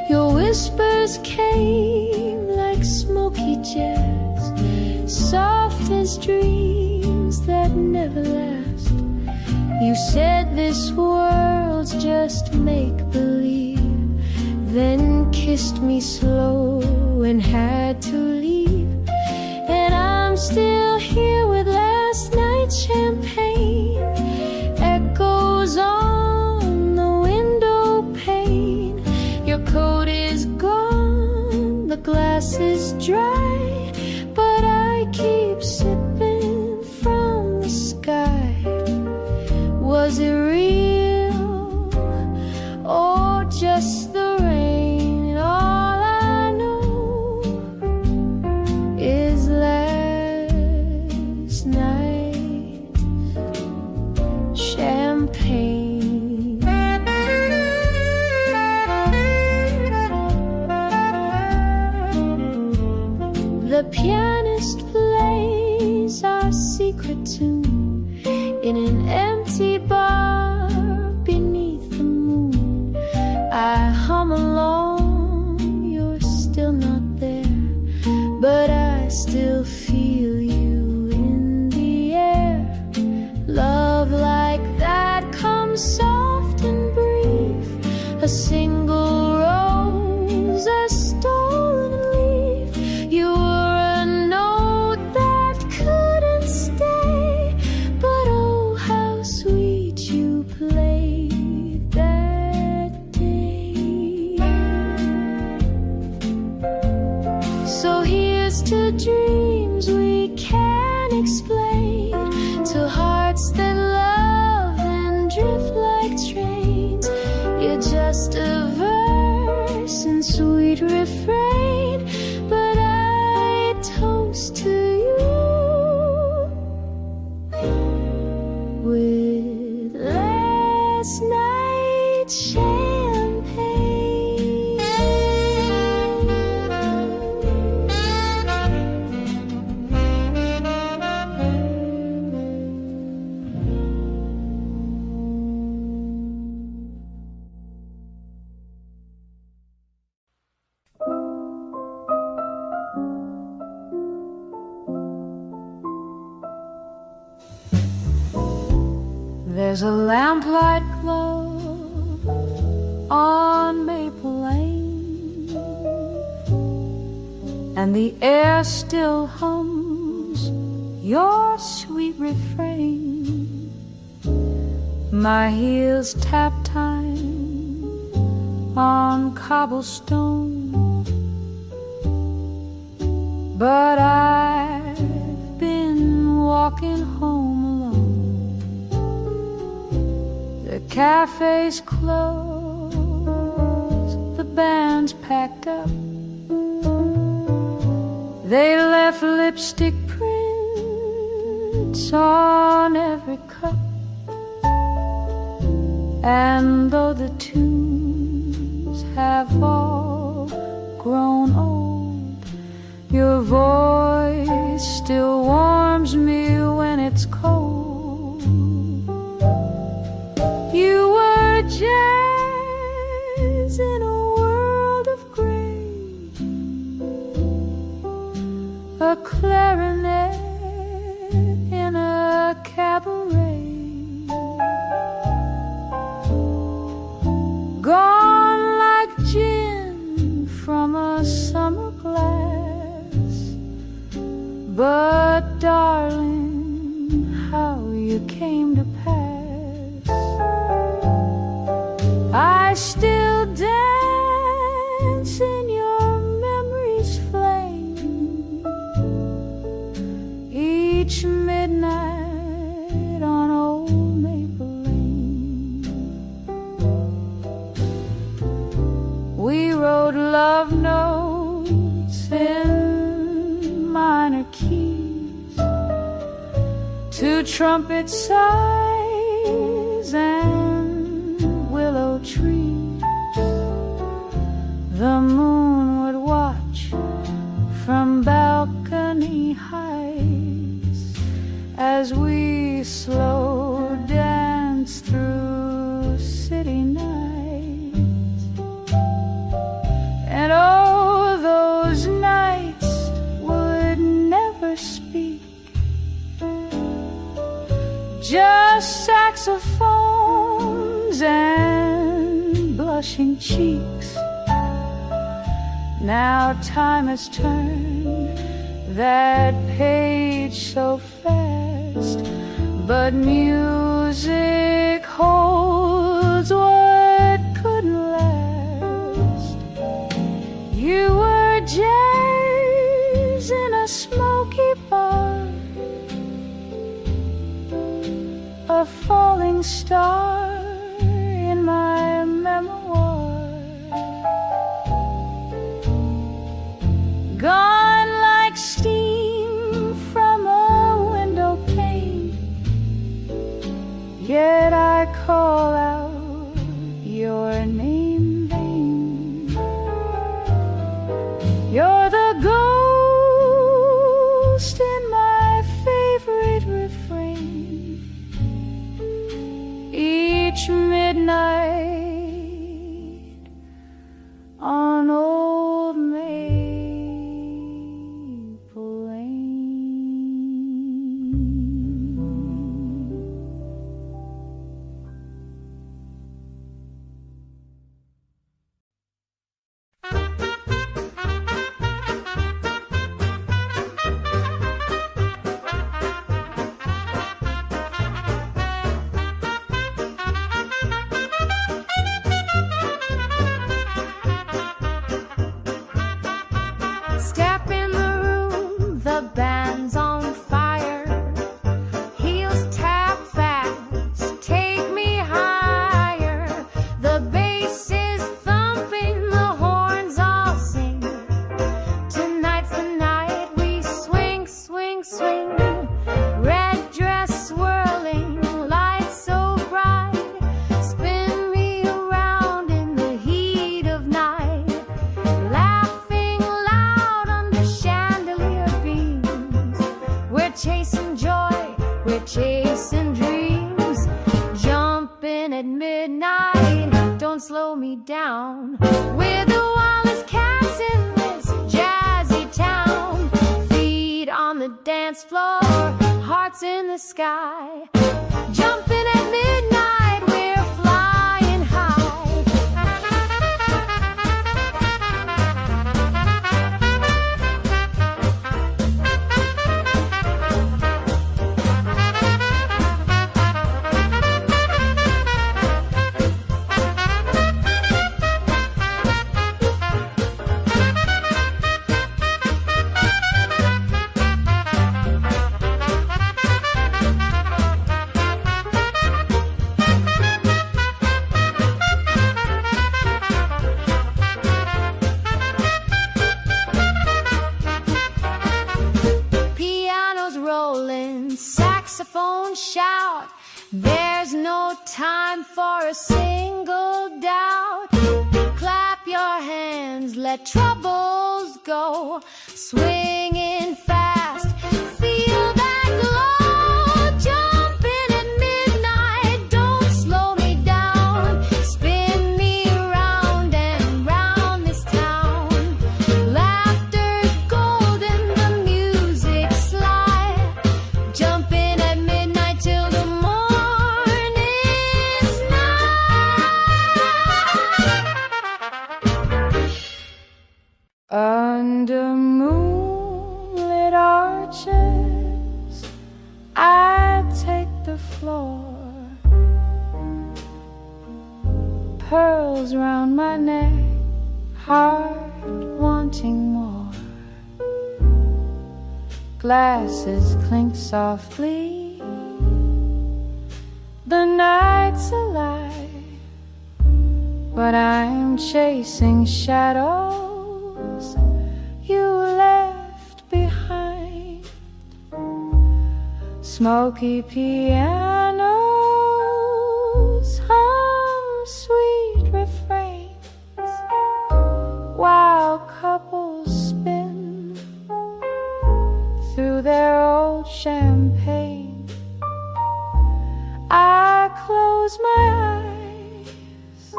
Your whispers came like smoky jazz, soft as dreams that never last. You said this world's just make-believe, then kissed me slow and had to leave. And I'm still here with last night's champagne, echoes on the window pane. Your coat is gone, the glass is dry, but I keep sipping from the sky. Was it real or just the rain? All I know is last night's champagne. The pianist plays our secret tune in an empty bar beneath the moon. I hum along, you're still not there, but I still feel you in the air. Love like that comes soft and brief, a single rose, a stolen leaf. You were a note that couldn't stay, but oh how sweet you played that day. to dreams we can't explain, to hearts that love and drift like trains. You're just a verse and sweet refrain, but I toast to you with last night's champagne. There's a lamplight glow on Maple Lane, and the air still hums your sweet refrain. My heels tap time on cobblestone, but I've been walking home alone. The cafe's closed, the band's packed up. They left lipstick prints on every cup. And though the tunes have all grown old, your voice still warms me when it's cold. You were jazz in a world of gray, a clarinet in a cabaret, gone like gin from a summer glass. But darling, how you came to pass. I still dance in your memory's flame each midnight on old Maple Lane. We wrote love notes in minor keys, two trumpet sighs and willow trees. The moon would watch from balcony heights as we slow dance through city nights. And oh, those nights would never speak, just saxophones and blushing cheeks. Now time has turned that page so fast, but music holds what couldn't last. You were jazz in a smoky bar, a falling star in my memoir, gone like steam from a window pane. Yet I call out your name vain. You're the ghost in my favorite refrain. dance floor, hearts in the sky. Jumping at midnight, we're flying high. Saxophone shout, there's no time for a single doubt. Clap your hands, let troubles go. Swinging fast, feel that glow. Jumping at midnight, don't slow me down. Spin me round and round this town. Laughter's golden, the music's sly. Jumping at midnight till the morning's night. Under moonlit arches, I take the floor. Pearls round my neck, heart wanting more. Glasses clink softly, the night's alive, but I'm chasing shadows you left behind. Smoky pianos hum sweet refrains while couples spin through their old champagne. I close my eyes,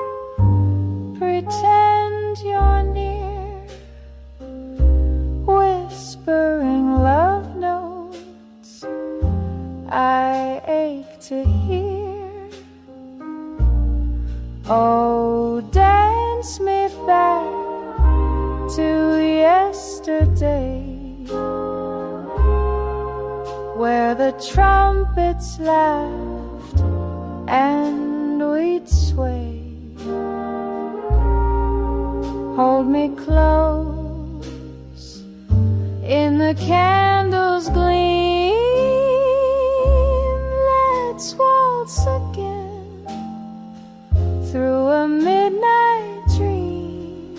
pretend you're near, whispering love notes I ache to hear. Oh, dance me back to yesterday, where the trumpets laughed and we'd sway. Hold me close in the candles' gleam. Let's waltz again through a midnight dream.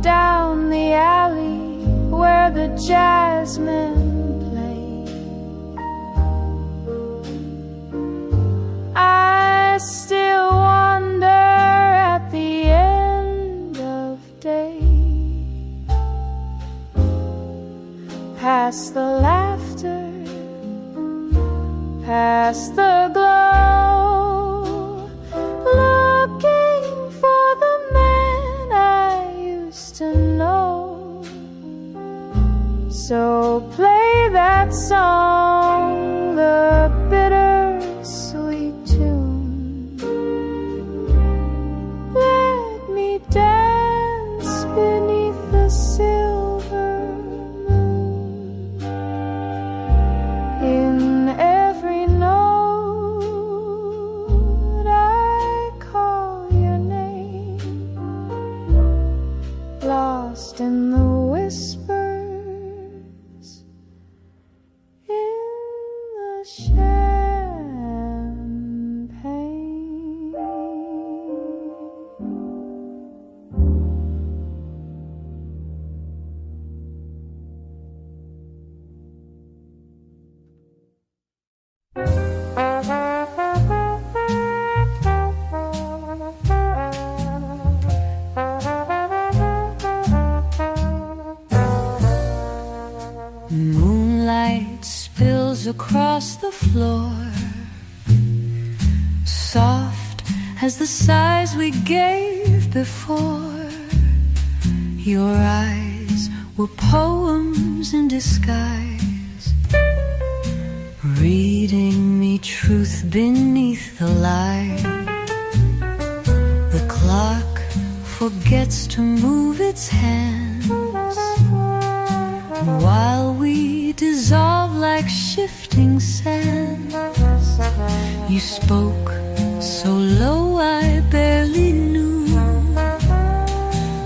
Down the alley where the jazzmen play, I still wonder at the end of day. Past the laughter, past the glow, looking for the man I used to know. So play that song, the bittersweet tune. Let me dance beneath the silver moon. In every note I call your name, lost in the whisper in the champagne. Moonlight spills across the floor, soft as the sighs we gave before. Your eyes were poems in disguise, reading me truth beneath the light. The clock forgets to move its hands, while we dissolve like shifting sands. You spoke so low I barely knew.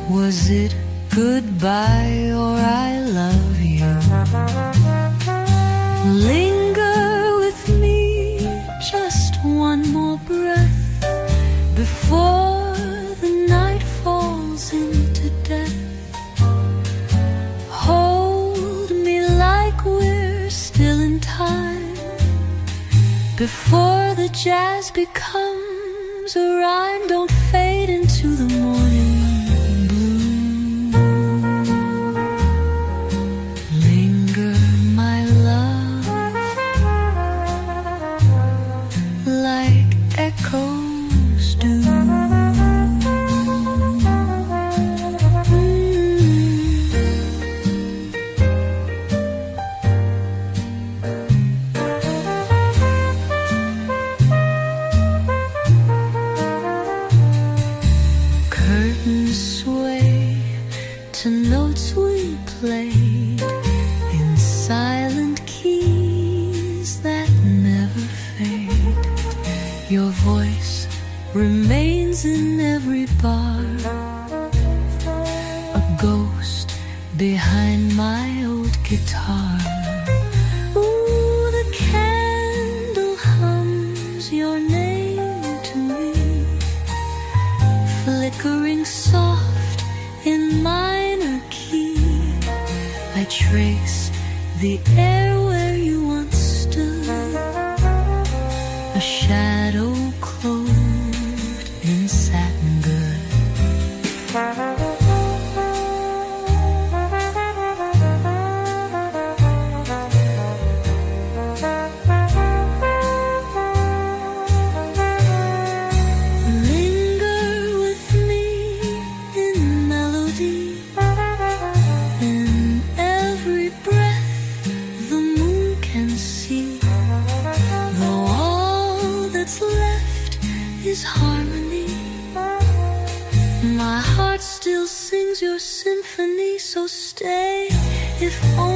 Was it goodbye or I love you? Linger with me, just one more breath before the night falls into death. Hold me like we're still in time, before the jazz becomes a rhyme. Don't fade into the morning blue. Linger, my love, like echoes do. Curtains sway to notes we played in silent keys that never fade. Your voice remains in every bar, a ghost behind my old guitar. Ooh, the candle hums your name to me, flickering soft in minor key. I trace the air where you once stood, a shadow clothed in satin good. Linger with me in melody, in every breath the moon can see. Though all that's left is harmony, my heart still sings your symphony. So stay, if only